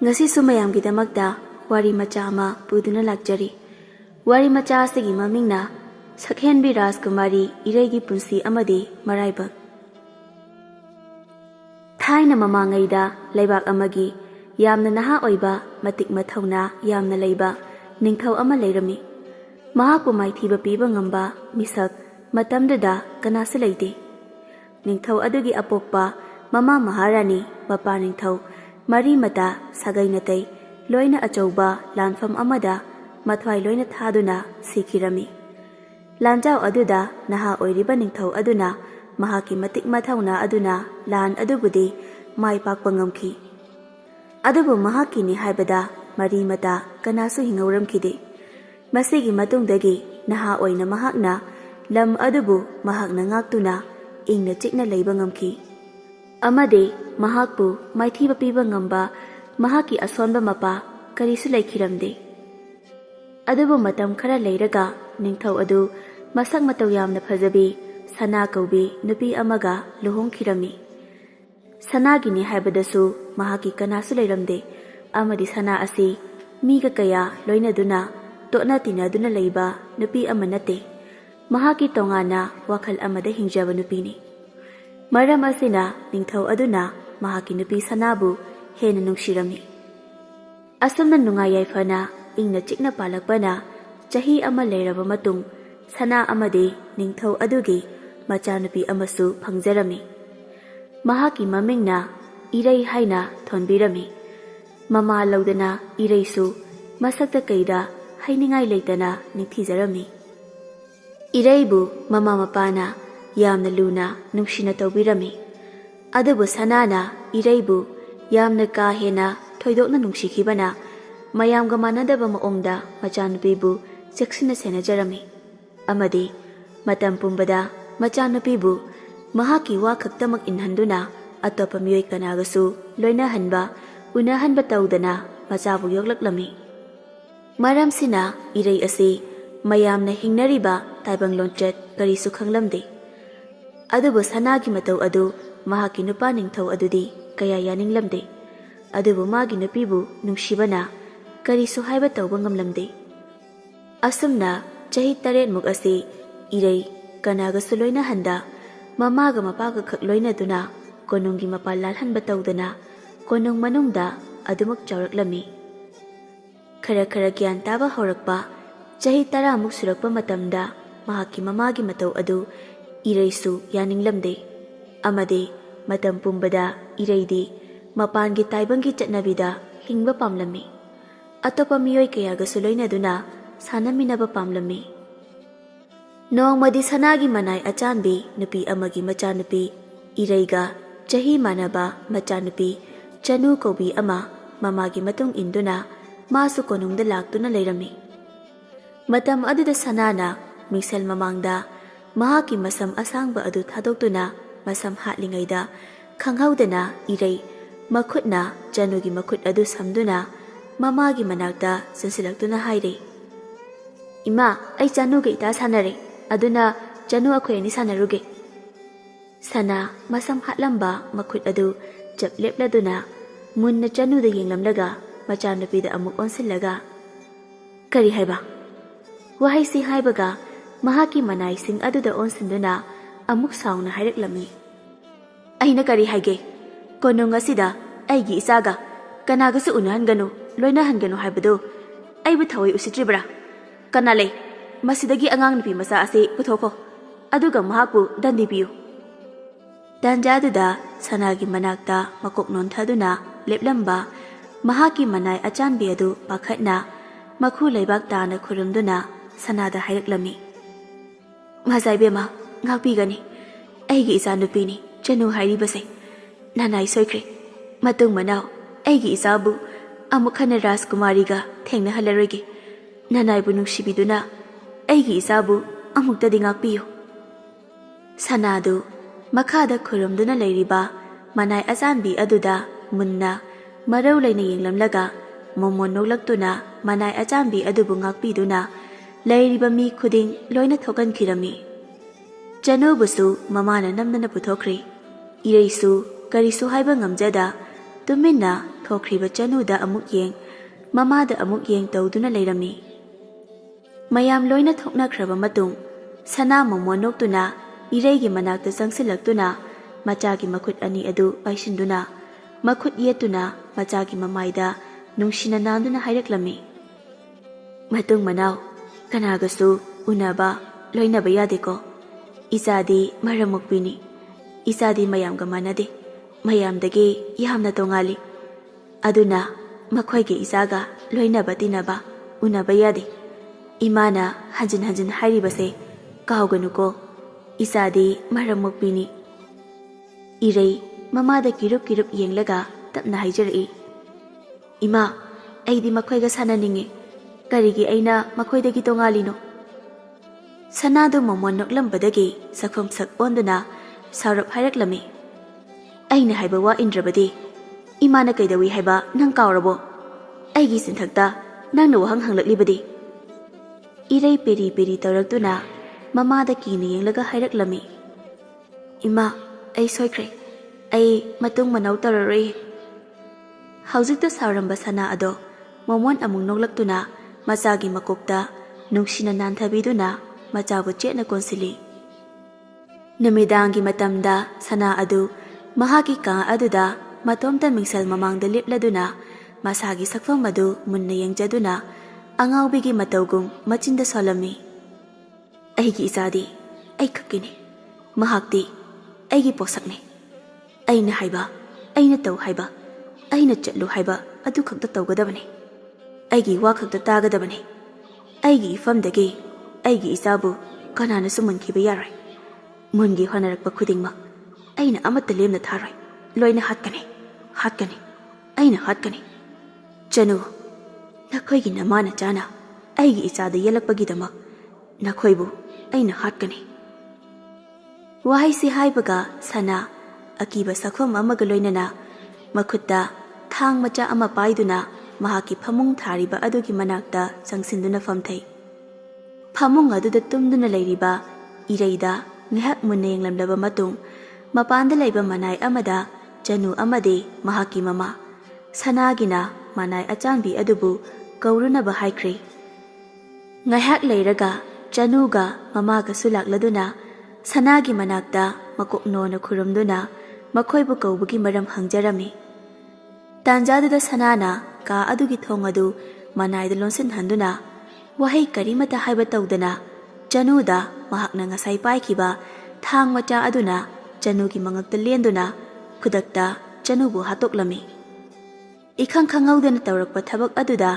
Ngasisu mayamgidamagda wari macha ama puduna lakjari. Wari macha asigi mamingna Shakhenbi Rajkumari Erei gi punshi amadi maraibak. Thaina mamangaida laibak amagi yamna naha oiba matik mathauna yamna leiba ningthau ama leirami. Mahakpu maithiba piba ngamba misak matamdada kanase leite. Ningthau adugi apokpa mama maharani mapa ningthau mari mata sagai natai loina achauba lanfam amada mathwai loina thaduna sikhirami. Lanjau aduda naha oiriba ningthau aduna mahaki matik mathauna aduna lan adubudi mai pakpa ngamki. Adubu mahaki ni haibada mari mata kanasu hingauramkhide. Masigi matungdagi naha oina mahakna lam adubu mahakna ngaktuna ingna chikna leiba ngamki. Amade mahakpu maithiba piba ngamba mahaki asonba mapa karisu laikhiramde. Adubu matam khara leiraga ningthau adu masak matau yamna phajabi sana kaubi nupi amaga luhongkhirami. Sanagini haibadasu mahaki kanasu leiramde amadi sana asi miga kaya loinaduna tona tinaduna leiba nupi amanate. Mahaki tongana wakal amada hingjaba nupini. Maram asina ningthau aduna mahaki nupi sanabu hena nungshirami. Asumna nungayai fana ingna chikna palakbana chahi ama leiraba matung sana amade ningthau adugi macha nupi amasu phangjarami. Mahaki mamingna Erei haina thonbirami. Mama laudana Ereisu masakta kaida hainingai leitana ningthijarami. Ereibu mama mapana yamna luna nungshina tawbirami. Adubu sanana Ereibu yamna ka hena thoidokna nungshikibana mayamga manadaba maongda machanupibu cheksina senajarami. Amadi matam pumbada machanupibu mahaki wa khaktamak inhanduna atopa miyoi kanagasu loina hanba unahanba tawdana machabu yoklaklami. Maramsina Erei asi mayamna hingnariba taibang lonchet karisu khanglamde. Adubu sanagi matau adu mahaki nupa ningthau adudi kaya yaninglamde. Adubu magi nupibu nungshibana karisu haiba tawba ngamlamde. Asumna chahi 8 muk asi Erei kanagasu loina handa mamaga mapaga khak loina duna konunggi mapa lalhanba tawdana konung manungda adumak chawraklami. Khara khara gyan taba horakpa chahi 10 muk surakpa matamda mahaki mamagi matau adu Ereisu yaninglamde. Amade matam pumbada Ereidi mapangi taibangi chatnabida hingba pamlami. Atopa miyoi kayagasu loinaduna sanaminaba pamlami. Nongmadi sanagi manai achanbi nupi amagi machanupi Ereiga chahi manaba machanupi chanu kobi ama mamagi matung induna masu konungda laktuna leirami. Matam aduda sanana mingsel mamangda mahaki masam asangba adu thadoktuna masam hatlingaida khanghaudana Erei makhutna chanugi makhut adu samduna mamagi manakta sansilaktuna haire. Ima ai chanuga ita sanare aduna chanu akhoi ani sanaruge. Sana masam hatlamba makhut adu chaplepladuna munna chanuda yenglamlaga machanupida amuk onsillaga kari haiba wahai si haibaga mahaki manai sing aduda onsinduna amuk sauna haireklami. Aina kari haige konung asida aigi isaga kanagasu unahanganu loinahanganu haibadu aibu thawai usitribra kanale masidagi angang nupi masa ase puthoko aduga mahaku dandi piyu. Danjaduda sanagi manakta makok nonthaduna leplamba mahaki manai achanbi adu pakhatna makhu leibak tana khurumduna sanada haireklami. Mazaibema ngakpigani aigi isa nupini chanu hairibase nanai soikre matung manau aigi isabu amukhana Rajkumariga thengna halaroge nanai bu nungshibiduna aigi isabu amuktadi ngakpiyo. Sanadu makhada khurumduna leiriba manai achanbi aduda munna marau laina yenglamlaga momon nolaktuna manai achanbi adubu ngakpiduna leiriba mi khuding loina thokankhirami. Chanubusu mamana namnana puthokre. Ereisu karisu haiba ngamjada tuminna ꯊꯣꯛꯈ꯭ꯔꯤꯕ ꯆꯅꯨꯗ ꯑꯃꯨꯛ ꯌꯦꯡ, ꯃꯃꯥꯗ ꯑꯃꯨꯛ ꯌꯦꯡ ꯇꯧꯗꯨꯅ ꯂꯩꯔꯝꯃꯤ꯫ ꯃꯌꯥꯝ ꯂꯣꯏꯅ ꯊꯣꯛꯅꯈ꯭ꯔꯕ ꯃꯇꯨꯡ ꯁꯅꯥ ꯃꯣꯃꯣꯟ ꯅꯣꯛꯇꯨꯅ ꯏꯔꯩꯒꯤ ꯃꯅꯥꯛꯇ ꯆꯪꯁꯤꯜꯂꯛꯇꯨꯅ ꯃꯆꯥꯒꯤ ꯃꯈꯨꯠ ꯑꯅꯤ ꯑꯗꯨ ꯄꯥꯏꯁꯤꯟꯗꯨꯅ ꯃꯈꯨꯠ ꯌꯦꯠꯇꯨꯅ ꯃꯆꯥꯒꯤ ꯃꯃꯥꯏꯗ ꯅꯨꯡꯁꯤꯅ ꯅꯥꯟꯗꯨꯅ ꯍꯥꯏꯔꯛꯂꯝꯃꯤ, "ꯃꯇꯨꯡ ꯃꯅꯥꯎ ꯀꯅꯥꯒꯁꯨ ꯎꯅꯕ ꯂꯣꯏꯅꯕ ꯌꯥꯗꯦꯀꯣ꯫ ꯏꯆꯥꯗꯤ ꯃꯔꯝ ꯃꯣꯛꯄꯤꯅꯤ꯫ ꯏꯆꯥꯗꯤ ꯃꯌꯥꯝꯒ ꯃꯥꯟꯅꯗꯦ, ꯃꯌꯥꯝꯗꯒꯤ ꯌꯥꯝꯅ ꯇꯣꯉꯥꯜꯂꯤ꯫ ꯑꯗꯨꯅ ꯃꯈꯣꯏꯒꯤ ꯏꯆꯥꯒ ꯂꯣꯏꯅꯕ ꯇꯤꯟꯅꯕ ꯎꯅꯕ ꯌꯥꯗꯦ꯫ ꯏꯃꯥꯅ ꯍꯟꯖꯤꯟ ꯍꯟꯖꯤꯟ ꯍꯥꯏꯔꯤꯕꯁꯦ ꯀꯥꯎꯒꯅꯨꯀꯣ, ꯏꯆꯥꯗꯤ ꯃꯔꯝ ꯃꯣꯛꯄꯤꯅꯤ"꯫ ꯏꯔꯩ ꯃꯃꯥꯗ ꯀꯤꯔꯨꯞ ꯀꯤꯔꯨꯞ ꯌꯦꯡꯂꯒ ꯇꯞꯅ ꯍꯥꯏꯖꯔꯛꯏ, "ꯏꯃꯥ, ꯑꯩꯗꯤ ꯃꯈꯣꯏꯒ ꯁꯥꯟꯅꯅꯤꯡꯉꯤ꯫ ꯀꯔꯤꯒꯤ ꯑꯩꯅ ꯃꯈꯣꯏꯗꯒꯤ ꯇꯣꯉꯥꯜꯂꯤꯅꯣ?" ꯁꯅꯥꯗꯨ ꯃꯣꯃꯣꯟ ꯅꯣꯛꯂꯝꯕꯗꯒꯤ ꯁꯛꯐꯝ ꯁꯛ ꯑꯣꯟꯗꯨꯅ ꯁꯥꯎꯔꯞ ꯍꯥꯏꯔꯛꯂꯝꯃꯤ, "ꯑꯩꯅ ꯍꯥꯏꯕ ꯋꯥ ꯏꯟꯗ꯭ꯔꯕꯗꯤ ꯏꯃꯥꯅ ꯀꯩꯗꯧꯏ ꯍꯥꯏꯕ ꯅꯪ ꯀꯥꯎꯔꯕꯣ? ꯑꯩꯒꯤ ꯆꯤꯟꯊꯛꯇ ꯅꯪꯅ ꯋꯥꯍꯪ ꯍꯪꯂꯛꯂꯤꯕꯗꯤ"꯫ ꯏꯔꯩ ꯄꯦꯔꯤ ꯄꯦꯔꯤ ꯇꯧꯔꯛꯇꯨꯅ ꯃꯃꯥꯗ ꯀꯤꯅ ꯌꯦꯡꯂꯒ ꯍꯥꯏꯔꯛꯂꯝꯃꯤ, "ꯏꯃꯥ, ꯑꯩ ꯁꯣꯏꯈ꯭ꯔꯦ꯫ ꯑꯩ ꯃꯇꯨꯡ ꯃꯅꯥꯎ ꯇꯧꯔꯔꯣꯏ"꯫ ꯍꯧꯖꯤꯛꯇ ꯁꯥꯎꯔꯝꯕ ꯁꯅꯥ ꯑꯗꯣ ꯃꯣꯃꯣꯟ ꯑꯃꯨꯛ ꯅꯣꯛꯂꯛꯇꯨꯅ ꯃꯆꯥꯒꯤ ꯃꯀꯣꯛꯇ ꯅꯨꯡꯁꯤꯅ ꯅꯥꯟꯊꯕꯤꯗꯨꯅ ꯃꯆꯥꯕꯨ ꯆꯦꯠꯅ ꯀꯣꯟꯁꯤꯜꯂꯤ꯫ ꯅꯨꯃꯤꯗꯥꯡꯒꯤ ꯃꯇꯝꯗ ꯁꯅꯥ ꯑꯗꯨ ꯃꯍꯥꯛꯀꯤ ꯀꯥ ꯑꯗꯨꯗ ꯃꯇꯣꯝꯇ ꯃꯤꯡꯁꯦꯜ ꯃꯃꯥꯡꯗ ꯂꯦꯞꯂꯗꯨꯅ ꯃꯁꯥꯒꯤ ꯁꯛꯐꯝ ꯑꯗꯨ ꯃꯨꯟꯅ ꯌꯦꯡꯖꯗꯨꯅ ꯑꯉꯥꯎꯕꯤꯒꯤ ꯃꯇꯧꯒꯨꯝ ꯃꯆꯤꯟꯗ ꯁꯣꯜꯂꯝꯃꯤ, "ꯑꯩꯒꯤ ꯏꯆꯥꯗꯤ ꯑꯩ ꯈꯛꯀꯤꯅꯤ꯫ ꯃꯍꯥꯛꯇꯤ ꯑꯩꯒꯤ ꯄꯣꯠꯁꯛꯅꯤ꯫ ꯑꯩꯅ ꯍꯥꯏꯕ, ꯑꯩꯅ ꯇꯧ ꯍꯥꯏꯕ, ꯑꯩꯅ ꯆꯠꯂꯨ ꯍꯥꯏꯕ ꯑꯗꯨ ꯈꯛꯇ ꯇꯧꯒꯗꯕꯅꯤ꯫ ꯑꯩꯒꯤ ꯋꯥ ꯈꯛꯇ ꯇꯥꯒꯗꯕꯅꯤ꯫ ꯑꯩꯒꯤ ꯏꯐꯝꯗꯒꯤ ꯑꯩꯒꯤ ꯏꯆꯥꯕꯨ ꯀꯅꯥꯅꯁꯨ ꯃꯨꯟꯈꯤꯕ ꯌꯥꯔꯣꯏ꯫ ꯃꯨꯟꯒꯦ ꯍꯣꯠꯅꯔꯛꯄ ꯈꯨꯗꯤꯡꯃꯛ ꯑꯩꯅ ꯑꯃꯠꯇ ꯂꯦꯝꯅ ꯊꯥꯔꯣꯏ꯫ ꯂꯣꯏꯅ ꯍꯥꯠꯀꯅꯤ, ꯍꯥꯠꯀꯅꯤ, ꯑꯩꯅ ꯍꯥꯠꯀꯅꯤ꯫ ꯆꯅꯨ, ꯅꯈꯣꯏꯒꯤ ꯅꯃꯥ ꯅꯆꯥꯅ ꯑꯩꯒꯤ ꯏꯆꯥꯗ ꯌꯦꯜꯂꯛꯄꯒꯤꯗꯃꯛ ꯅꯈꯣꯏꯕꯨ ꯑꯩꯅ ꯍꯥꯠꯀꯅꯤ"꯫ ꯋꯥꯍꯩꯁꯤ ꯍꯥꯏꯕꯒ ꯁꯅꯥ ꯑꯀꯤꯕ ꯁꯛꯐꯝ ꯑꯃꯒ ꯂꯣꯏꯅꯅ ꯃꯈꯨꯠꯇ ꯊꯥꯡ ꯃꯆꯥ ꯑꯃ ꯄꯥꯏꯗꯨꯅ ꯃꯍꯥꯛꯀꯤ ꯐꯃꯨꯡ ꯊꯥꯔꯤꯕ ꯑꯗꯨꯒꯤ ꯃꯅꯥꯛꯇ ꯆꯪꯁꯤꯟꯗꯨꯅ ꯐꯝꯊꯩ꯫ ꯐꯃꯨꯡ ꯑꯗꯨꯗ ꯇꯨꯝꯗꯨꯅ ꯂꯩꯔꯤꯕ ꯏꯔꯩꯗ ꯉꯥꯏꯍꯥꯛ ꯃꯨꯟꯅ ꯌꯦꯡꯂꯝꯂꯕ ꯃꯇꯨꯡ ꯃꯄꯥꯟꯗ ꯂꯩꯕ ꯃꯅꯥꯏ ꯑꯃꯗ ꯆꯅꯨ ꯑꯃꯗꯤ ꯃꯍꯥꯛꯀꯤ ꯃꯃꯥ ꯁꯅꯥꯒꯤꯅ ꯃꯅꯥꯏ ꯑꯆꯥꯟꯕꯤ ꯑꯗꯨꯕꯨ ꯀꯧꯔꯨꯅꯕ ꯍꯥꯏꯈ꯭ꯔꯦ꯫ ꯉꯥꯏꯍꯥꯛ ꯂꯩꯔꯒ ꯆꯅꯨꯒ ꯃꯃꯥꯒꯁꯨ ꯂꯥꯛꯂꯗꯨꯅ ꯁꯅꯥꯒꯤ ꯃꯅꯥꯛꯇ ꯃꯀꯣꯛ ꯅꯣꯟꯅ ꯈꯨꯔꯨꯝꯗꯨꯅ ꯃꯈꯣꯏꯕꯨ ꯀꯧꯕꯒꯤ ꯃꯔꯝ ꯍꯪꯖꯔꯝꯃꯤ꯫ ꯇꯥꯟꯖꯥꯗꯨꯗ ꯁꯅꯥꯅ ꯀꯥ ꯑꯗꯨꯒꯤ ꯊꯣꯡ ꯑꯗꯨ ꯃꯅꯥꯏꯗ ꯂꯣꯟꯁꯤꯟꯍꯟꯗꯨꯅ ꯋꯥꯍꯩ ꯀꯔꯤꯃꯠꯇ ꯍꯥꯏꯕ ꯇꯧꯗꯅ ꯆꯅꯨꯗ ꯃꯍꯥꯛꯅ ꯉꯁꯥꯏ ꯄꯥꯏꯈꯤꯕ ꯊꯥꯡ ꯃꯆꯥ ꯑꯗꯨꯅ ꯆꯅꯨꯒꯤ ꯃꯉꯛꯇ ꯂꯦꯟꯗꯨꯅ ꯈꯨꯗꯛꯇ ꯆꯅꯨꯕꯨ ꯍꯥꯠꯇꯣꯛꯂꯝꯃꯤ꯫ ꯏꯈꯪ ꯈꯪꯍꯧꯗꯅ ꯇꯧꯔꯛꯄ ꯊꯕꯛ ꯑꯗꯨꯗ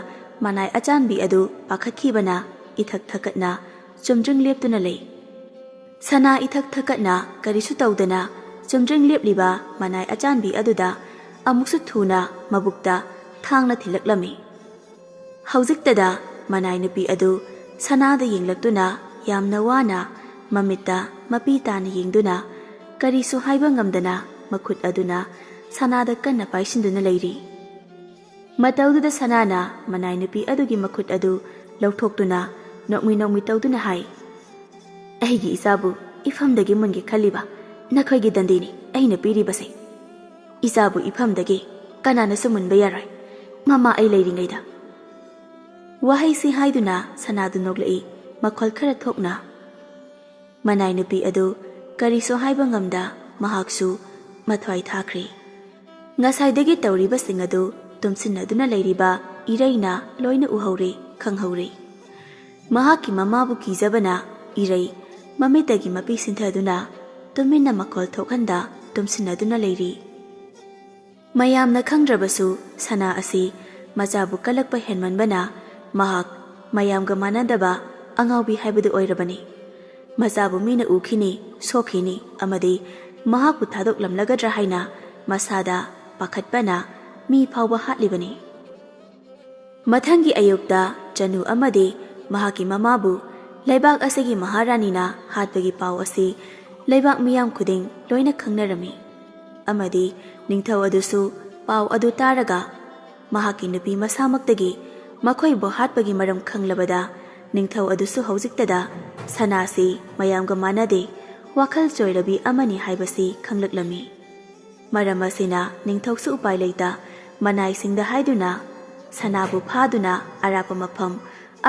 ꯃꯅꯥꯏ ꯑꯆꯥꯟꯕꯤ ꯑꯗꯨ ꯄꯥꯈꯠꯈꯤꯕꯅ ꯏꯊꯛ ꯊꯀꯠꯅ ꯆꯨꯝꯗ꯭ꯔꯤꯡ ꯂꯦꯞꯇꯨꯅ ꯂꯩ꯫ ꯁꯅꯥ ꯏꯊꯛ ꯊꯀꯠꯅ ꯀꯔꯤꯁꯨ ꯇꯧꯗꯅ ꯆꯨꯝꯗ꯭ꯔꯤꯡ ꯂꯦꯞꯂꯤꯕ ꯃꯅꯥꯏ ꯑꯆꯥꯟꯕꯤ ꯑꯗꯨꯗ ꯑꯃꯨꯛꯁꯨ ꯊꯨꯅ ꯃꯕꯨꯛꯇ ꯊꯥꯡꯅ ꯊꯤꯜꯂꯛꯂꯝꯃꯤ꯫ ꯍꯧꯖꯤꯛꯇꯗ ꯃꯅꯥꯏ ꯅꯨꯄꯤ ꯑꯗꯨ ꯁꯅꯥꯗ ꯌꯦꯡꯂꯛꯇꯨꯅ ꯌꯥꯝꯅ ꯋꯥꯅ ꯃꯃꯤꯠꯇ ꯃꯄꯤ ꯇꯥꯅ ꯌꯦꯡꯗꯨꯅ ꯀꯔꯤꯁꯨ ꯍꯥꯏꯕ ꯉꯝꯗꯅ ꯃꯈꯨꯠ ꯑꯗꯨꯅ ꯁꯅꯥꯗ ꯀꯟꯅ ꯄꯥꯏꯁꯤꯟꯗꯨꯅ ꯂꯩꯔꯤ꯫ ꯃꯇꯧꯗꯨꯗ ꯁꯅꯥꯅ ꯃꯅꯥꯏ ꯅꯨꯄꯤ ꯑꯗꯨꯒꯤ ꯃꯈꯨꯠ ꯑꯗꯨ ꯂꯧꯊꯣꯛꯇꯨꯅ ꯅꯣꯛꯃꯤ ꯅꯣꯛꯃꯤ ꯇꯧꯗꯨꯅ ꯍꯥꯏ, "ꯑꯩꯒꯤ ꯏꯆꯥꯕꯨ ꯏꯐꯝꯗꯒꯤ ꯃꯨꯟꯒꯦ ꯈꯜꯂꯤꯕ ꯅꯈꯣꯏꯒꯤ ꯗꯟꯗꯤꯅꯤ ꯑꯩꯅ ꯄꯤꯔꯤꯕꯁꯦ꯫ ꯏꯆꯥꯕꯨ ꯏꯐꯝꯗꯒꯤ ꯀꯅꯥꯅꯁꯨ ꯃꯨꯟꯕ ꯌꯥꯔꯣꯏ, ꯃꯃꯥ ꯑꯩ ꯂꯩꯔꯤꯉꯩꯗ"꯫ ꯋꯥꯍꯩꯁꯤ ꯍꯥꯏꯗꯨꯅ ꯁꯅꯥꯗꯨ ꯅꯣꯛꯂꯛꯏ ꯃꯈꯣꯜ ꯈꯔ ꯊꯣꯛꯅ꯫ ꯃꯅꯥꯏ ꯅꯨꯄꯤ ꯑꯗꯨ ꯀꯔꯤꯁꯨ ꯍꯥꯏꯕ ꯉꯝꯗ ꯃꯍꯥꯛꯁꯨ ꯃꯊ꯭ꯋꯥꯏ ꯊꯥꯈ꯭ꯔꯦ꯫ ꯉꯁꯥꯏꯗꯒꯤ ꯇꯧꯔꯤꯕꯁꯤꯡ ꯑꯗꯨ ꯇꯨꯝꯁꯤꯟꯅꯗꯨꯅ ꯂꯩꯔꯤꯕ ꯏꯔꯩꯅ ꯂꯣꯏꯅ ꯎꯍꯧꯔꯦ, ꯈꯪꯍꯧꯔꯦ꯫ ꯃꯍꯥꯛꯀꯤ ꯃꯃꯥꯕꯨ ꯀꯤꯖꯕꯅ ꯏꯔꯩ ꯃꯃꯤꯠꯇꯒꯤ ꯃꯄꯤ ꯁꯤꯟꯊꯗꯨꯅ ꯇꯨꯃꯤꯟꯅ ꯃꯈꯣꯜ ꯊꯣꯛꯍꯟꯗ ꯇꯨꯝꯁꯤꯟꯅꯗꯨꯅ ꯂꯩꯔꯤ꯫ ꯃꯌꯥꯝꯅ ꯈꯪꯗ꯭ꯔꯕꯁꯨ ꯁꯅꯥ ꯑꯁꯤ ꯃꯆꯥꯕꯨ ꯀꯜꯂꯛꯄ ꯍꯦꯟꯃꯟꯕꯅ ꯃꯍꯥꯛ ꯃꯌꯥꯝꯒ ꯃꯥꯟꯅꯗꯕ ꯑꯉꯥꯎꯕꯤ ꯍꯥꯏꯕꯗꯨ ꯑꯣꯏꯔꯕꯅꯤ꯫ ꯃꯆꯥꯕꯨ ꯃꯤꯅ ꯎꯈꯤꯅꯤ, ꯁꯣꯛꯈꯤꯅꯤ ꯑꯃꯗꯤ ꯃꯍꯥꯛꯄꯨ ꯊꯥꯗꯣꯛꯂꯝꯂꯒꯗ꯭ꯔꯥ ꯍꯥꯏꯅ ꯃꯁꯥꯗ ꯄꯥꯈꯠꯄꯅ ꯃꯤ ꯐꯥꯎꯕ ꯍꯥꯠꯂꯤꯕꯅꯤ꯫ ꯃꯊꯪꯒꯤ ꯑꯌꯨꯛꯇ ꯆꯅꯨ ꯑꯃꯗꯤ ꯃꯍꯥꯛꯀꯤ ꯃꯃꯥꯕꯨ ꯂꯩꯕꯥꯛ ꯑꯁꯤꯒꯤ ꯃꯍꯥꯔꯥꯅꯤꯅ ꯍꯥꯠꯄꯒꯤ ꯄꯥꯎ ꯑꯁꯤ ꯂꯩꯕꯥꯛ ꯃꯤꯌꯥꯝ ꯈꯨꯗꯤꯡ ꯂꯣꯏꯅ ꯈꯪꯅꯔꯝꯃꯤ꯫ ꯑꯃꯗꯤ ꯅꯤꯡꯊꯧ ꯑꯗꯨꯁꯨ ꯄꯥꯎ ꯑꯗꯨ ꯇꯥꯔꯒ ꯃꯍꯥꯛꯀꯤ ꯅꯨꯄꯤ ꯃꯁꯥꯃꯛꯇꯒꯤ ꯃꯈꯣꯏꯕꯨ ꯍꯥꯠꯄꯒꯤ ꯃꯔꯝ ꯈꯪꯂꯕꯗ ꯅꯤꯡꯊꯧ ꯑꯗꯨꯁꯨ ꯍꯧꯖꯤꯛꯇꯗ ꯁꯅꯥꯁꯤ ꯃꯌꯥꯝꯒ ꯃꯥꯟꯅꯗꯦ, ꯋꯥꯈꯜ ꯆꯣꯏꯔꯕꯤ ꯑꯃꯅꯤ ꯍꯥꯏꯕꯁꯤ ꯈꯪꯂꯛꯂꯝꯃꯤ꯫ ꯃꯔꯝ ꯑꯁꯤꯅ ꯅꯤꯡꯊꯧꯁꯨ ꯎꯄꯥꯏ ꯂꯩꯇ ꯃꯅꯥꯏꯁꯤꯡꯗ ꯍꯥꯏꯗꯨꯅ ꯁꯅꯥꯕꯨ ꯐꯥꯗꯨꯅ ꯑꯔꯥꯞꯄ ꯃꯐꯝ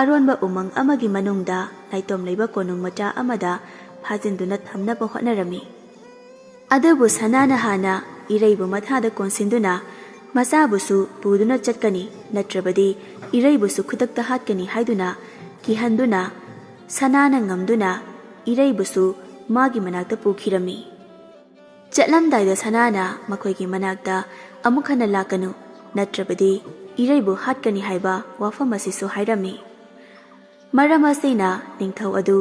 ꯑꯔꯣꯟꯕ ꯎꯃꯪ ꯑꯃꯒꯤ ꯃꯅꯨꯡꯗ ꯂꯩꯇꯣꯝ ꯂꯩꯕ ꯀꯣꯅꯨꯡ ꯃꯆꯥ ꯑꯃꯗ ꯐꯥꯖꯤꯟꯗꯨꯅ ꯊꯝꯅꯕ ꯍꯣꯠꯅꯔꯝꯃꯤ꯫ ꯑꯗꯨꯕꯨ ꯁꯅꯥꯅ ꯍꯥꯟꯅ ꯏꯔꯩꯕꯨ ꯃꯊꯥꯗ ꯀꯣꯟꯁꯤꯟꯗꯨꯅ ꯃꯆꯥꯕꯨꯁꯨ ꯄꯨꯗꯨꯅ ꯆꯠꯀꯅꯤ ꯅꯠꯇ꯭ꯔꯕꯗꯤ ꯏꯔꯩꯕꯨꯁꯨ ꯈꯨꯗꯛꯇ ꯍꯥꯠꯀꯅꯤ ꯍꯥꯏꯗꯨꯅ ꯀꯤꯍꯟꯗꯨꯅ ꯁꯅꯥꯅ ꯉꯝꯗꯨꯅ ꯏꯔꯩꯕꯨꯁꯨ ꯃꯥꯒꯤ ꯃꯅꯥꯛꯇ ꯄꯨꯈꯤꯔꯝꯃꯤ꯫ ꯆꯠꯂꯝꯗꯥꯏꯗ ꯁꯅꯥꯅ ꯃꯈꯣꯏꯒꯤ ꯃꯅꯥꯛꯇ ꯑꯃꯨꯛ ꯍꯟꯅ ꯂꯥꯛꯀꯅꯨ ꯅꯠꯇ꯭ꯔꯕꯗꯤ ꯏꯔꯩꯕꯨ ꯍꯥꯠꯀꯅꯤ ꯍꯥꯏꯕ ꯋꯥꯐꯝ ꯑꯁꯤꯁꯨ ꯍꯥꯏꯔꯝꯃꯤ꯫ ꯃꯔꯝ ꯑꯁꯤꯅ ꯅꯤꯡꯊꯧ ꯑꯗꯨ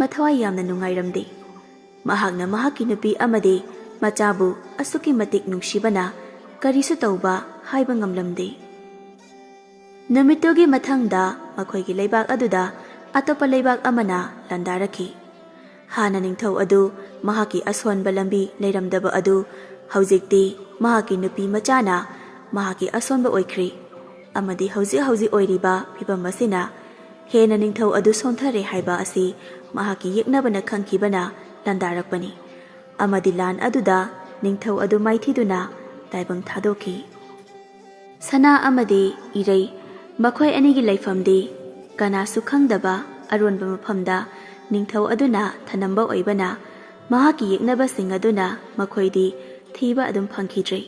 ꯃꯊꯋꯥꯏ ꯌꯥꯝꯅ ꯅꯨꯡꯉꯥꯏꯔꯝꯗꯦ꯫ ꯃꯍꯥꯛꯅ ꯃꯍꯥꯛꯀꯤ ꯅꯨꯄꯤ ꯑꯃꯗꯤ ꯃꯆꯥꯕꯨ ꯑꯁꯨꯛꯀꯤ ꯃꯇꯤꯛ ꯅꯨꯡꯁꯤꯕꯅ ꯀꯔꯤꯁꯨ ꯇꯧꯕ ꯍꯥꯏꯕ ꯉꯝꯂꯝꯗꯦ꯫ ꯅꯨꯃꯤꯠꯇꯨꯒꯤ ꯃꯊꯪꯗ ꯃꯈꯣꯏꯒꯤ ꯂꯩꯕꯥꯛ ꯑꯗꯨꯗ ꯑꯇꯣꯞꯄ ꯂꯩꯕꯥꯛ ꯑꯃꯅ ꯂꯥꯟꯗꯥꯔꯛꯈꯤ꯫ ꯍꯥꯟꯅ ꯅꯤꯡꯊꯧ ꯑꯗꯨ ꯃꯍꯥꯛꯀꯤ ꯑꯁꯣꯟꯕ ꯂꯝꯕꯤ ꯂꯩꯔꯝꯗꯕ ꯑꯗꯨ ꯍꯧꯖꯤꯛꯇꯤ ꯃꯍꯥꯛꯀꯤ ꯅꯨꯄꯤ ꯃꯆꯥꯅ ꯃꯍꯥꯛꯀꯤ ꯑꯁꯣꯟꯕ ꯑꯣꯏꯈ꯭ꯔꯤ ꯑꯃꯗꯤ ꯍꯧꯖꯤꯛ ꯑꯣꯏꯔꯤꯕ ꯐꯤꯚꯝ ꯑꯁꯤꯅ ꯍꯦꯟꯅ ꯅꯤꯡꯊꯧ ꯑꯗꯨ ꯁꯣꯟꯊꯔꯦ ꯍꯥꯏꯕ ꯑꯁꯤ ꯃꯍꯥꯛꯀꯤ ꯌꯦꯛꯅꯕꯅ ꯈꯪꯈꯤꯕꯅ ꯂꯥꯟꯗꯥꯔꯛꯄꯅꯤ ꯑꯃꯗꯤ ꯂꯥꯟ ꯑꯗꯨꯗ ꯅꯤꯡꯊꯧ ꯑꯗꯨ ꯃꯥꯏꯊꯤꯗꯨꯅ ꯇꯥꯏꯕꯪ ꯊꯥꯗꯣꯛꯈꯤ꯫ ꯁꯅꯥ ꯑꯃꯗꯤ ꯏꯔꯩ ꯃꯈꯣꯏ ꯑꯅꯤꯒꯤ ꯂꯩꯐꯝꯗꯤ ꯀꯅꯥꯁꯨ ꯈꯪꯗꯕ ꯑꯔꯣꯟꯕ ꯃꯐꯝꯗ ꯅꯤꯡꯊꯧ ꯑꯗꯨꯅ ꯊꯅꯝꯕ ꯑꯣꯏꯕꯅ ꯃꯍꯥꯛꯀꯤ ꯌꯦꯛꯅꯕꯁꯤꯡ ꯑꯗꯨꯅ ꯃꯈꯣꯏꯗꯤ ꯊꯤꯕ ꯑꯗꯨꯝ ꯐꯪꯈꯤꯗ꯭ꯔꯦ꯫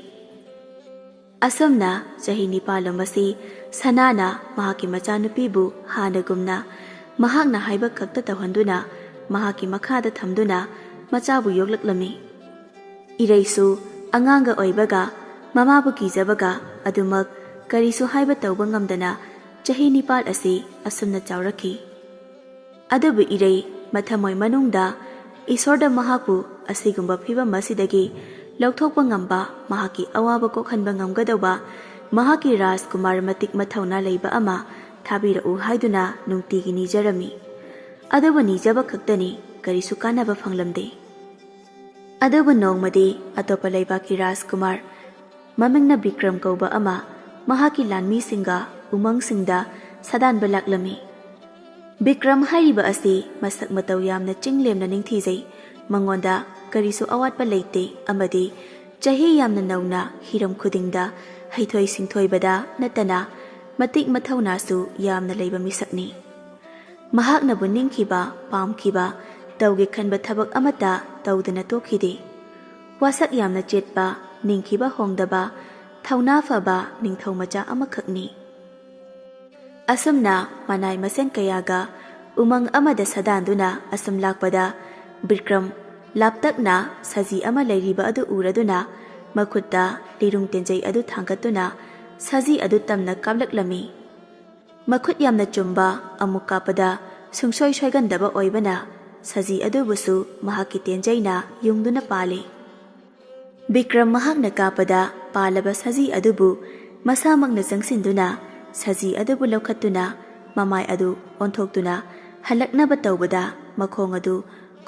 ꯑꯁꯨꯝꯅ ꯆꯍꯤ 9 ꯑꯁꯤ ꯁꯅꯥꯅ ꯃꯍꯥꯛꯀꯤ ꯃꯆꯥꯅꯨꯄꯤꯕꯨ ꯍꯥꯟꯅꯒꯨꯝꯅ ꯃꯍꯥꯛꯅ ꯍꯥꯏꯕ ꯈꯛꯇ ꯇꯧꯍꯟꯗꯨꯅ ꯃꯍꯥꯛꯀꯤ ꯃꯈꯥꯗ ꯊꯝꯗꯨꯅ ꯃꯆꯥꯕꯨ ꯌꯣꯛꯂꯛꯂꯝꯃꯤ꯫ ꯏꯔꯩꯁꯨ ꯑꯉꯥꯡꯒ ꯑꯣꯏꯕꯒ ꯃꯃꯥꯕꯨ ꯀꯤꯖꯕꯒ ꯑꯗꯨꯃꯛ ꯀꯔꯤꯁꯨ ꯍꯥꯏꯕ ꯇꯧꯕ ꯉꯝꯗꯅ ꯆꯍꯤ 9 ꯑꯁꯤ ꯑꯁꯨꯝꯅ ꯆꯥꯎꯔꯛꯈꯤ꯫ ꯑꯗꯨꯕꯨ ꯏꯔꯩ ꯃꯊꯃꯣꯏ ꯃꯅꯨꯡꯗ ꯏꯁꯣꯔꯗ ꯃꯍꯥꯛꯄꯨ ꯑꯁꯤꯒꯨꯝꯕ ꯐꯤꯚꯝ ꯑꯁꯤꯗꯒꯤ ꯂꯧꯊꯣꯛꯄ ꯉꯝꯕ ꯃꯍꯥꯛꯀꯤ ꯑꯋꯥꯕ ꯀꯣꯛꯍꯟꯕ ꯉꯝꯒꯗꯧꯕ ꯃꯍꯥꯛꯀꯤ ꯔꯥꯖꯀꯨꯃꯥꯔ ꯃꯇꯤꯛ ꯃꯊꯧꯅꯥ ꯂꯩꯕ ꯑꯃ ꯊꯥꯕꯤꯔꯛꯎ ꯍꯥꯏꯗꯨꯅ ꯅꯨꯡꯇꯤꯒꯤ ꯅꯤꯖꯔꯝꯃꯤ꯫ ꯑꯗꯨꯕꯨ ꯅꯤꯖꯕ ꯈꯛꯇꯅꯤ ꯀꯔꯤꯁꯨ ꯀꯥꯟꯅꯕ ꯐꯪꯂꯝꯗꯦ꯫ ꯑꯗꯨꯕꯨ ꯅꯣꯡꯃꯗꯤ ꯑꯇꯣꯞꯄ ꯂꯩꯕꯥꯛꯀꯤ ꯔꯥꯖꯀꯨꯃꯥꯔ ꯃꯃꯤꯡꯅ ꯕꯤꯀ꯭ꯔꯝ ꯀꯧꯕ ꯑꯃ ꯃꯍꯥꯛꯀꯤ ꯂꯥꯟꯃꯤꯁꯤꯡꯒ ꯎꯃꯪꯁꯤꯡꯗ ꯁꯥꯗꯥꯟꯕ ꯂꯥꯛꯂꯝꯃꯤ꯫ ꯕꯤꯀ꯭ꯔꯝ ꯍꯥꯏꯔꯤꯕ ꯑꯁꯤ ꯃꯁꯛ ꯃꯇꯧ ꯌꯥꯝꯅ ꯆꯤꯡꯂꯦꯝꯅ ꯅꯤꯡꯊꯤꯖꯩ, ꯃꯉꯣꯟꯗ ꯀꯔꯤꯁꯨ ꯑꯋꯥꯠꯄ ꯂꯩꯇꯦ ꯑꯃꯗꯤ ꯆꯍꯤ ꯌꯥꯝꯅ ꯅꯧꯅ ꯍꯤꯔꯝ ꯈꯨꯗꯤꯡꯗ ꯍꯩꯊꯣꯏ ꯁꯤꯡꯊꯣꯏꯕꯗ ꯅꯠꯇꯅ ꯃꯇꯤꯛ ꯃꯊꯧꯅꯥꯁꯨ ꯌꯥꯝꯅ ꯂꯩꯕ ꯃꯤꯁꯛꯅꯤ꯫ ꯃꯍꯥꯛꯅꯕꯨ ꯅꯤꯡꯈꯤꯕ ꯄꯥꯝꯈꯤꯕ ꯇꯧꯒꯦ ꯈꯟꯕ ꯊꯕꯛ ꯑꯃꯠꯇ ꯇꯧꯗꯅ ꯇꯣꯛꯈꯤꯗꯦ꯫ ꯋꯥꯁꯛ ꯌꯥꯝꯅ ꯆꯦꯠꯄ, ꯅꯤꯡꯈꯤꯕ ꯍꯣꯡꯗꯕ, ꯊꯧꯅꯥ ꯐꯕ ꯅꯤꯡꯊꯧ ꯃꯆꯥ ꯑꯃꯈꯛꯅꯤ꯫ ꯑꯁꯨꯝꯅ ꯃꯅꯥꯏ ꯃꯁꯦꯟ ꯀꯌꯥꯒ ꯎꯃꯪ ꯑꯃꯗ ꯁꯥꯗꯥꯟꯗꯨꯅ ꯑꯁꯨꯝ ꯂꯥꯛꯄꯗ ꯕꯤꯀ꯭ꯔꯝ ꯂꯥꯞꯇꯛꯅ ꯁꯖꯤ ꯑꯃ ꯂꯩꯔꯤꯕ ꯑꯗꯨ ꯎꯔꯗꯨꯅ ꯃꯈꯨꯠꯇ ꯂꯤꯔꯨꯡ ꯇꯦꯟꯖꯩ ꯑꯗꯨ ꯊꯥꯡꯒꯠꯇꯨꯅ ꯁꯖꯤ ꯑꯗꯨ ꯇꯝꯅ ꯀꯥꯞꯂꯛꯂꯝꯃꯤ꯫ ꯃꯈꯨꯠ ꯌꯥꯝꯅ ꯆꯨꯝꯕ, ꯑꯃꯨꯛ ꯀꯥꯞꯄꯗ ꯁꯨꯡꯁꯣꯏ ꯁꯣꯏꯒꯟꯗꯕ ꯑꯣꯏꯕꯅ ꯁꯖꯤ ꯑꯗꯨꯕꯨꯁꯨ ꯃꯍꯥꯛꯀꯤ ꯇꯦꯟꯖꯩꯅ ꯌꯨꯡꯗꯨꯅ ꯄꯥꯜꯂꯤ꯫ ꯕꯤꯀ꯭ꯔꯝ ꯃꯍꯥꯛꯅ ꯀꯥꯞꯄꯗ ꯄꯥꯜꯂꯕ ꯁꯖꯤ ꯑꯗꯨꯕꯨ ꯃꯁꯥꯃꯛꯅ ꯆꯪꯁꯤꯟꯗꯨꯅ ꯁꯖꯤ ꯑꯗꯨꯕꯨ ꯂꯧꯈꯠꯇꯨꯅ ꯃꯃꯥꯏ ꯑꯗꯨ ꯑꯣꯟꯊꯣꯛꯇꯨꯅ ꯍꯜꯂꯛꯅꯕ ꯇꯧꯕꯗ ꯃꯈꯣꯡ ꯑꯗꯨ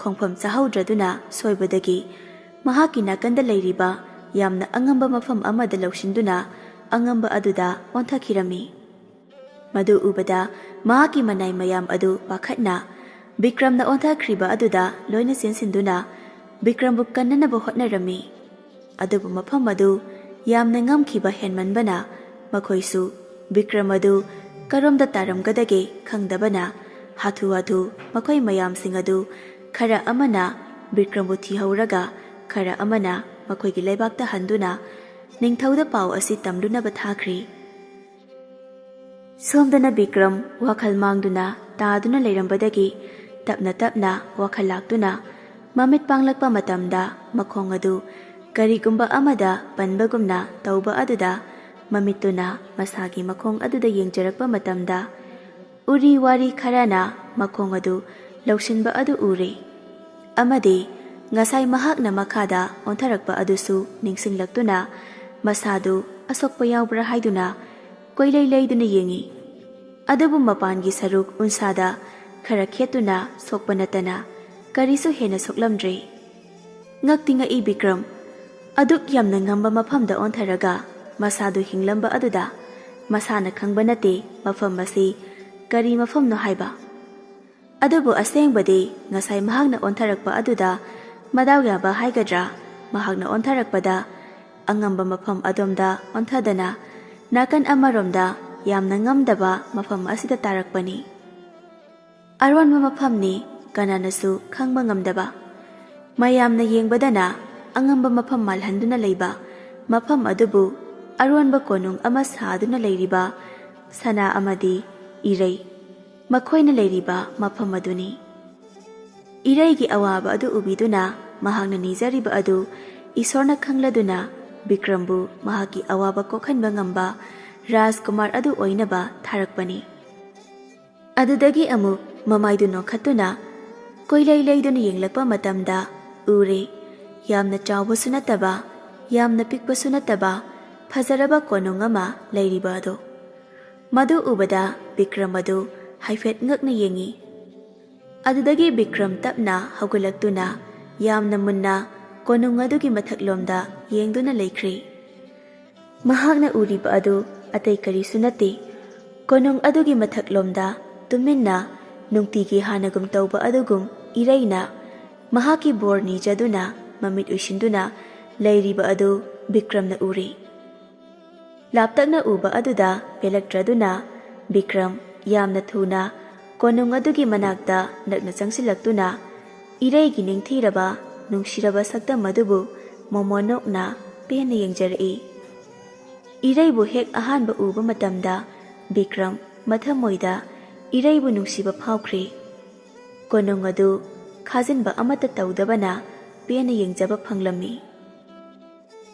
ꯈꯣꯡꯐꯝ ꯆꯥꯍꯧꯗ꯭ꯔꯗꯨꯅ ꯁꯣꯏꯕꯗꯒꯤ ꯃꯍꯥꯛꯀꯤ ꯅꯥꯀꯟꯗ ꯂꯩꯔꯤꯕ ꯌꯥꯝꯅ ꯑꯉꯝꯕ ꯃꯐꯝ ꯑꯃꯗ ꯂꯧꯁꯤꯟꯗꯨꯅ ꯑꯉꯝꯕ ꯑꯗꯨꯗ ꯑꯣꯟꯊꯈꯤꯔꯝꯃꯤ꯫ ꯃꯗꯨ ꯎꯕꯗ ꯃꯍꯥꯛꯀꯤ ꯃꯅꯥꯏ ꯃꯌꯥꯝ ꯑꯗꯨ ꯄꯥꯈꯠꯅ ꯕꯤꯀ꯭ꯔꯝꯅ ꯑꯣꯟꯊꯈ꯭ꯔꯤꯕ ꯑꯗꯨꯗ ꯂꯣꯏꯅ ꯆꯦꯟꯁꯤꯟꯗꯨꯅ ꯕꯤꯀ꯭ꯔꯝꯕꯨ ꯀꯟꯅꯅꯕ ꯍꯣꯠꯅꯔꯝꯃꯤ꯫ ꯑꯗꯨꯕꯨ ꯃꯐꯝ ꯑꯗꯨ ꯌꯥꯝꯅ ꯉꯝꯈꯤꯕ ꯍꯦꯟꯃꯟꯕꯅ ꯃꯈꯣꯏꯁꯨ ꯕꯤꯀ꯭ꯔꯝ ꯑꯗꯨ ꯀꯔꯣꯝꯗ ꯇꯥꯔꯝꯒꯗꯒꯦ ꯈꯪꯗꯕꯅ ꯍꯥꯊꯨ ꯍꯥꯊꯨ ꯃꯈꯣꯏ ꯃꯌꯥꯝꯁꯤꯡ ꯑꯗꯨ ꯈꯔ ꯑꯃꯅ ꯕꯤꯀ꯭ꯔꯝꯕꯨ ꯊꯤꯍꯧꯔꯒ ꯈꯔ ꯑꯃꯅ ꯃꯈꯣꯏꯒꯤ ꯂꯩꯕꯥꯛꯇ ꯍꯟꯗꯨꯅ ꯅꯤꯡꯊꯧꯗ ꯄꯥꯎ ꯑꯁꯤ ꯇꯝꯂꯨꯅꯕ ꯊꯥꯈ꯭ꯔꯤ꯫ ꯁꯣꯝꯗꯅ ꯕꯤꯀ꯭ꯔꯝ ꯋꯥꯈꯜ ꯃꯥꯡꯗꯨꯅ ꯇꯥꯗꯨꯅ ꯂꯩꯔꯝꯕꯗꯒꯤ ꯇꯞꯅ ꯇꯞꯅ ꯋꯥꯈꯜ ꯂꯥꯛꯇꯨꯅ ꯃꯃꯤꯠ ꯄꯥꯡꯂꯛꯄ ꯃꯇꯝꯗ ꯃꯈꯣꯡ ꯑꯗꯨ ꯀꯔꯤꯒꯨꯝꯕ ꯑꯃꯗ ꯄꯟꯕꯒꯨꯝꯅ ꯇꯧꯕ ꯑꯗꯨꯗ ꯃꯃꯤꯠꯇꯨꯅ ꯃꯁꯥꯒꯤ ꯃꯈꯣꯡ ꯑꯗꯨꯗ ꯌꯦꯡꯖꯔꯛꯄ ꯃꯇꯝꯗ ꯎꯔꯤ ꯋꯥꯔꯤ ꯈꯔꯅ ꯃꯈꯣꯡ ꯑꯗꯨ ꯂꯧꯁꯤꯟꯕ ꯑꯗꯨ ꯎꯔꯦ ꯑꯃꯗꯤ ꯉꯁꯥꯏ ꯃꯍꯥꯛꯅ ꯃꯈꯥꯗ ꯑꯣꯟꯊꯔꯛꯄ ꯑꯗꯨꯁꯨ ꯅꯤꯡꯁꯤꯡꯂꯛꯇꯨꯅ ꯃꯁꯥꯗꯨ ꯑꯁꯣꯛꯄ ꯌꯥꯎꯕ꯭ꯔꯥ ꯍꯥꯏꯗꯨꯅ ꯀꯣꯏꯂꯩ ꯂꯩꯗꯨꯅ ꯌꯦꯡꯉꯤ꯫ ꯑꯗꯨꯕꯨ ꯃꯄꯥꯟꯒꯤ ꯁꯔꯨꯛ ꯎꯟꯁꯥꯗ ꯈꯔ ꯈꯦꯠꯇꯨꯅ ꯁꯣꯛꯄ ꯅꯠꯇꯅ ꯀꯔꯤꯁꯨ ꯍꯦꯟꯅ ꯁꯣꯛꯂꯝꯗ꯭ꯔꯦ꯫ ꯉꯛꯇꯤ ꯉꯛꯏ ꯕꯤꯀ꯭ꯔꯝ ꯑꯗꯨꯛ ꯌꯥꯝꯅ ꯉꯝꯕ ꯃꯐꯝꯗ ꯑꯣꯟꯊꯔꯒ ꯃꯁꯥꯗꯨ ꯍꯤꯡꯂꯝꯕ ꯑꯗꯨꯗ ꯃꯁꯥꯅ ꯈꯪꯕ ꯅꯠꯇꯦ ꯃꯐꯝ ꯑꯁꯤ ꯀꯔꯤ ꯃꯐꯝꯅꯣ ꯍꯥꯏꯕ꯫ ꯑꯗꯨꯕꯨ ꯑꯁꯦꯡꯕꯗꯤ ꯉꯁꯥꯏ ꯃꯍꯥꯛꯅ ꯑꯣꯟꯊꯔꯛꯄ ꯑꯗꯨꯗ ꯃꯗꯥꯎ ꯌꯥꯕ ꯍꯥꯏꯒꯗ꯭ꯔꯥ, ꯃꯍꯥꯛꯅ ꯑꯣꯟꯊꯔꯛꯄꯗ angamba mafam adomda onthadana nakan amaromda yamna ngamdaba mafam asida tarakpani. Aronba mafamni kananasu khangba ngamdaba. Mayamna yengbadana angamba mafam malhanduna leiba mafam adubu aronba konung ama saduna leiriba sana amadi Erei makhoina leiriba mafam aduni. Ereigi awaba adu ubiduna mahakna nizariba adu isorna khangladuna Bikrambu mahaki awaba kokhanba ngamba Rajkumar adu oinaba tharakpani. Adudagi amuk mamaidu nokhatuna koilai leiduna yenglakpa matamda ure yamna chawbasu nataba yamna pikpasu nataba fajaraba konung ama leiriba adu. Madu ubada Bikram adu haifet ngakna yengi. Adudagi Bikram tapna haugullaktuna yamna munna konung adugi mathaklomda yengduna leikri. Mahakna uriba adu atay karisu nati konung adugi mathaklomda tuminna nungtigi hanagum tawba adugum Ereina mahaki bor nijaduna mamit ushinduna leiriba adu Bikramna uri. Laptakna uba aduda pelaktraduna Bikram yamna thuna konung adugi manakta nakna changsilaktuna Ereigi ningthiraba nungshiraba sakta madubu momonokna pena yengjarei. Ereibu hek ahanba uba matamda Bikram mathamoida Ereibu nungsiba phawkhri. Konung adu khajinba amata tawdabana pena yengjaba phanglammi.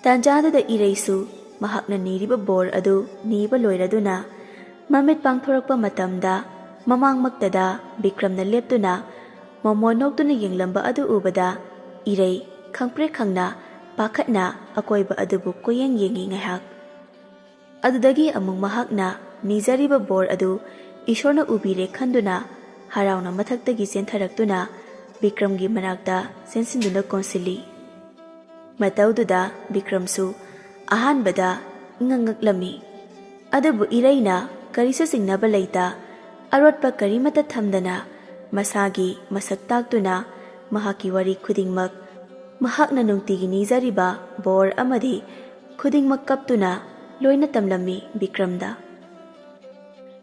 Tanjadada Ereisu mahakna niriba bor adu niba loiraduna mamit pangthorakpa matamda mamangmaktada Bikramna leptuna momonoktuna yenglamba adu ubada Erei khangpre khangna pakhatna akoiba adubu koyeng yengi ngahak. Adudagi amung mahakna nizariba bor adu Ishorna ubire khanduna harauna mathaktagi sentharaktuna Bikramgi manakta sensinduna konsili. Mataududa Bikramsu ahanbada ngangaklami. Adubu Ereina karisu singnaba leita arotpa karimata thamdana masagi masak taktuna mahaki wari khudingmak mahakna nungtigi nizariba bor amadi khudingmak kaptuna loina tamlami Bikramda.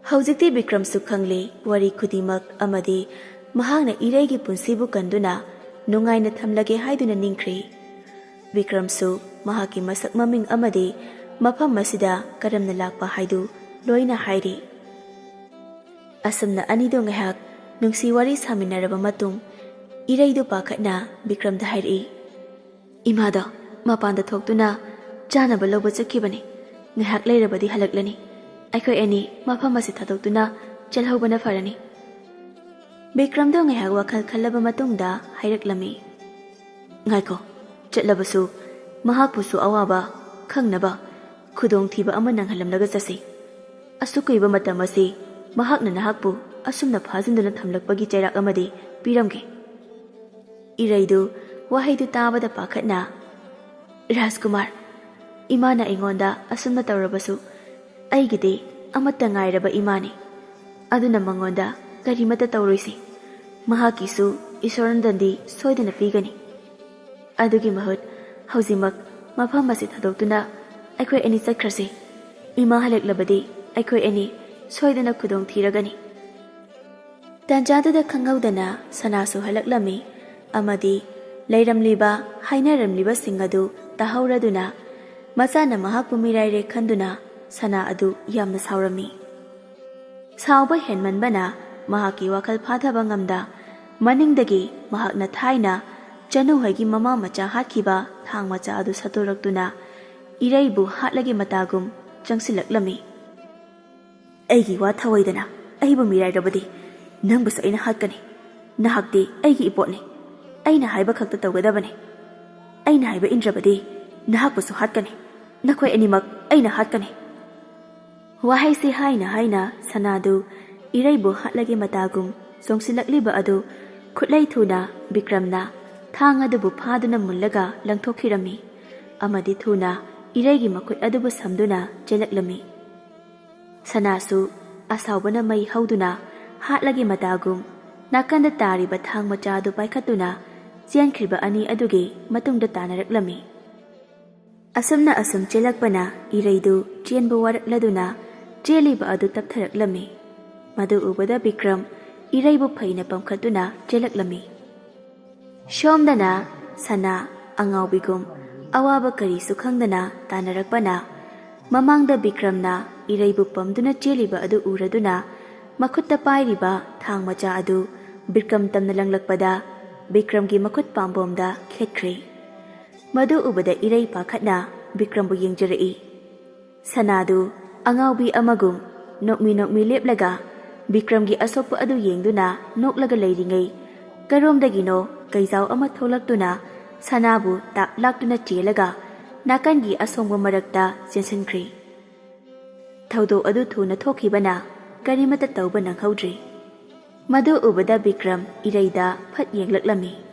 Haujikti Bikramsu khangli wari khudingmak amadi mahakna Ereigi punsibu kanduna nungaina thamlage haiduna ningkhri. Bikramsu mahaki masak maming amadi mafam masida karamna lakpa haidu loina hairi. Asamna anido ngahak nungsi wari saminaraba matung Ereidu pakhatna Bikramda hairi. Imada mapanda thoktuna chanaba lawba chakhibani ngahak leirabadi halaklani aikhoi ani mafam asi thadoktuna chalhobana farani. Bikramdo ngahak wakhal khallaba matungda hairaklami. Ngaiko chatlabasu mahakpusu awaba khangnaba khudong thiba ama nanghalamlaga chasi. Asukuiba matam asi mahakna nahakpu asumna phajinduna thamlakpagi chairak amadi piramge. Ereidu wahaidu tabada pakhatna Rajkumar imana ingonda asumna tawrabasu aigide amata ngairaba imani aduna mangonda karimata tawroisi mahakisu isorandandi soidana pigani. Adugi mahut haujimak mafam asi thadoktuna aikhoi ani chakhrasi ima halaklabadi aikhoi ani soidana khudong thiragani. Tanjadada khangaudana sanasu halaklami amadi leiramliba hainaramliba singadu tahauraduna masana mahakpu miraire khanduna sana adu yamna saurami. Sauba henmanbana mahaki wakhal phathaba ngamda maningdagi mahakna thaina chanu hagi mama macha hatkiba thang macha adu satoraktuna Ereibu hatlagi matagum changsilaklami. Aigi wa thawaidana aibu mirairabadi nangbusa aina hatkani nahakti aigi ipotni aina haiba khakta tawgadabani aina haiba indrabadi nahakbusu hatkani nakhoi animak aina hatkani. Wahaisi haina sanadu Ereibu hatlagi matagum songsilakliba adu khutlai thuna Bikramna thang adubu phaduna mullaga langthokhirami amadi thuna Ereigi makhut adubu samduna jelaklami. Sanasu asaubana mai hauduna hatlagi matagum nakanda tariba thang machadu paikhatuna chiankhriba ani adugi matungda tanaraklami. Asumna asum chelakpana Eraidu chenbu warakladuna cheliba adu taptharaklami. Madu ubada Bikram Eraibu phaina pamkhatuna chelaklami. Shomdana sana angaubigum awaba kari sukhangdana tanarakpana mamangda Bikramna Eraibu pamduna cheliba adu uraduna makhutta pairiba thang macha adu Bikram tamna langlakpada Bikramgi makhut pambomda khetkri. Madu ubada Erei pakhatna Bikrambu yengjarai. Sanadu angaubi amagum nokmi leplaga Bikramgi asokpa adu yengduna noklaga leiringai karomdagino kaizau ama tholaktuna sanabu tak laktuna chelaga nakangi asongba marakta chensinkhri. Thaudo adu thuna thokhibana karimata tauba nanghaudri. Madu ubada Bikram Eraida phat yenglaklami.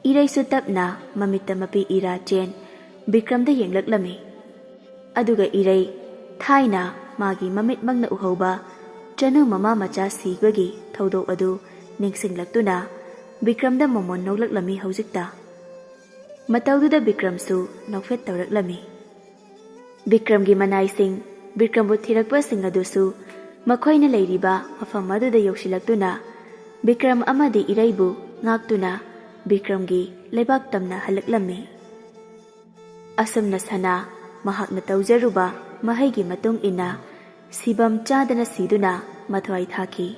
Erei su tapna mamitta mapi ira chen Bikramda yenglaklami. Aduga Erei thaina magi mamit magna uhauba chanu mama macha sigwagi thaudo adu ningsinglaktuna Bikramda momon nolaklami haujikta. Mataududa Bikramsu nokfet tawraklami. Bikramgi manaising Bikrambu thirakpa sing adusu makhoina leiriba mafam aduda yoksilakuna Bikram amadi Eraibu ngaktuna Bikramgi leibak tamna halaklami. Asumna sana mahakna taujaruba mahaigi matung ina sibam chadana siduna mathwai thaki.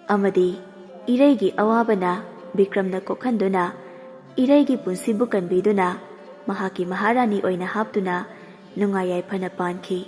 Amadi Eraigi awabana Bikramna kokhanduna Eraigi punsibu kanbiduna mahaki maharani oina haptuna nungayai phana pankhi.